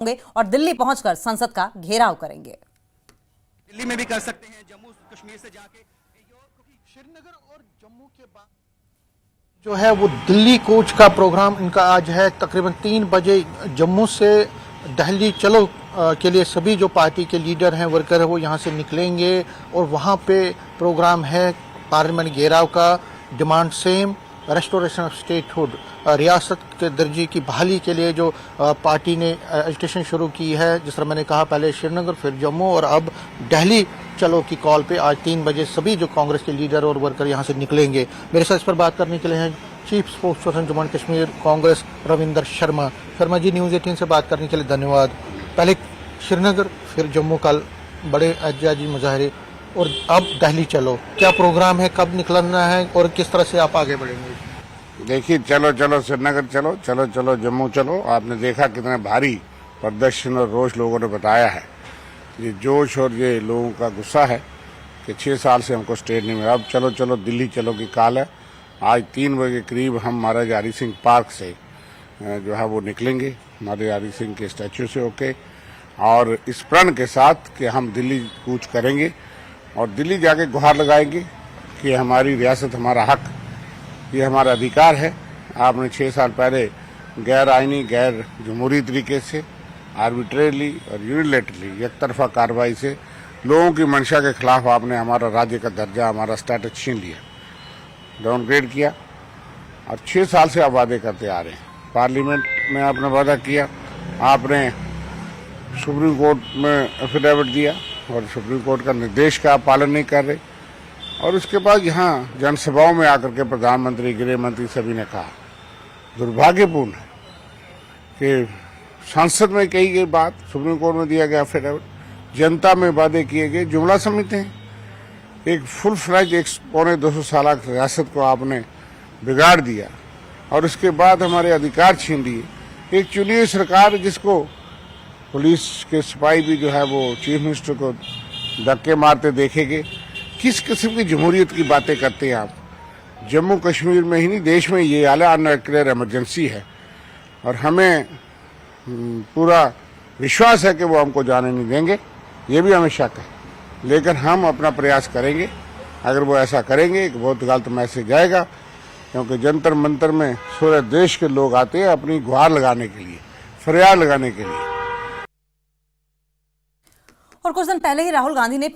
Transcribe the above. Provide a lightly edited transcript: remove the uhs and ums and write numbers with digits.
होंगे और दिल्ली पहुंचकर संसद का घेराव करेंगे। दिल्ली में भी कर सकते हैं, जम्मू कश्मीर से जाके, क्योंकि श्रीनगर और जम्मू के बाद जो है वो दिल्ली कूच का प्रोग्राम इनका आज है। तकरीबन 3 बजे जम्मू से दिल्ली चलो के लिए सभी जो पार्टी के लीडर हैं, वर्कर हैं, वो यहाँ से निकलेंगे और वहाँ पे प्रोग्राम है पार्लियामेंट घेराव का। Demand same, restoration of statehood, रियासत के दर्जे की बहाली के लिए जो पार्टी ने एजिटेशन शुरू की है। जिस तरह मैंने कहा, पहले श्रीनगर, फिर जम्मू और अब दिल्ली चलो की कॉल पे आज 3 बजे सभी जो कांग्रेस के लीडर और वर्कर यहाँ से निकलेंगे। मेरे साथ इस पर बात करने के लिए हैं chief spokesperson Jammu and Kashmir Congress Ravinder Sharma. Sharma ji, news 18 से बात करने के लिए धन्यवाद। पहले श्रीनगर, फिर जम्मू, कल बड़े एहतजाजी मुजाहरे और अब दिल्ली चलो, क्या प्रोग्राम है, कब निकलना है और किस तरह से आप आगे बढ़ेंगे? देखिए, चलो चलो श्रीनगर चलो, चलो चलो जम्मू चलो। आपने देखा कितना भारी प्रदर्शन और रोष लोगों ने बताया है। ये जोश और ये लोगों का गुस्सा है कि 6 साल से हमको स्टेट नहीं मिला। अब चलो चलो दिल्ली चलो की काल है। आज 3 बजे के करीब हम महाराजा हरि सिंह पार्क से जो है वो निकलेंगे, महाराजा हरि सिंह के स्टैचू से होके, और इस प्रण के साथ कि हम दिल्ली कूच करेंगे और दिल्ली जाके गुहार लगाएंगे कि हमारी रियासत, हमारा हक, ये हमारा अधिकार है। आपने 6 साल पहले गैर आइनी, गैर जमहूरी तरीके से, आर्बिट्रेरली और यूनिलेटरली, एक तरफा कार्रवाई से लोगों की मंशा के खिलाफ आपने हमारा राज्य का दर्जा, हमारा स्टेटस छीन लिया, डाउनग्रेड किया और 6 साल से आप वादे करते आ रहे हैं। पार्लियामेंट में आपने वादा किया, आपने सुप्रीम कोर्ट में एफिडेविट दिया और सुप्रीम कोर्ट का निर्देश का आप पालन नहीं कर रहे। और उसके बाद यहाँ जनसभाओं में आकर के प्रधानमंत्री, गृह मंत्री सभी ने कहा, दुर्भाग्यपूर्ण है कि संसद में कही गई बात, सुप्रीम कोर्ट में दिया गया एफिडेविट, जनता में वादे किए गए जुमला समिति हैं। एक फुल फ्लैज, एक 250 साल रियासत को आपने बिगाड़ दिया और उसके बाद हमारे अधिकार छीन लिए। एक चुनी हुई सरकार जिसको पुलिस के सिपाही भी जो है वो चीफ मिनिस्टर को धक्के मारते देखेंगे। किस किस्म की जमहूरियत की बातें करते हैं आप? जम्मू कश्मीर में ही नहीं, देश में ये आला अनडिक्लेयर्ड इमरजेंसी है और हमें पूरा विश्वास है कि वो हमको जाने नहीं देंगे। ये भी हमें शक है, लेकिन हम अपना प्रयास करेंगे। अगर वो ऐसा करेंगे, एक बहुत गलत मैसेज आएगा, क्योंकि जंतर मंतर में पूरे देश के लोग आते हैं अपनी गुहार लगाने के लिए, फरियाद लगाने के लिए। और कुछ दिन पहले ही राहुल गांधी ने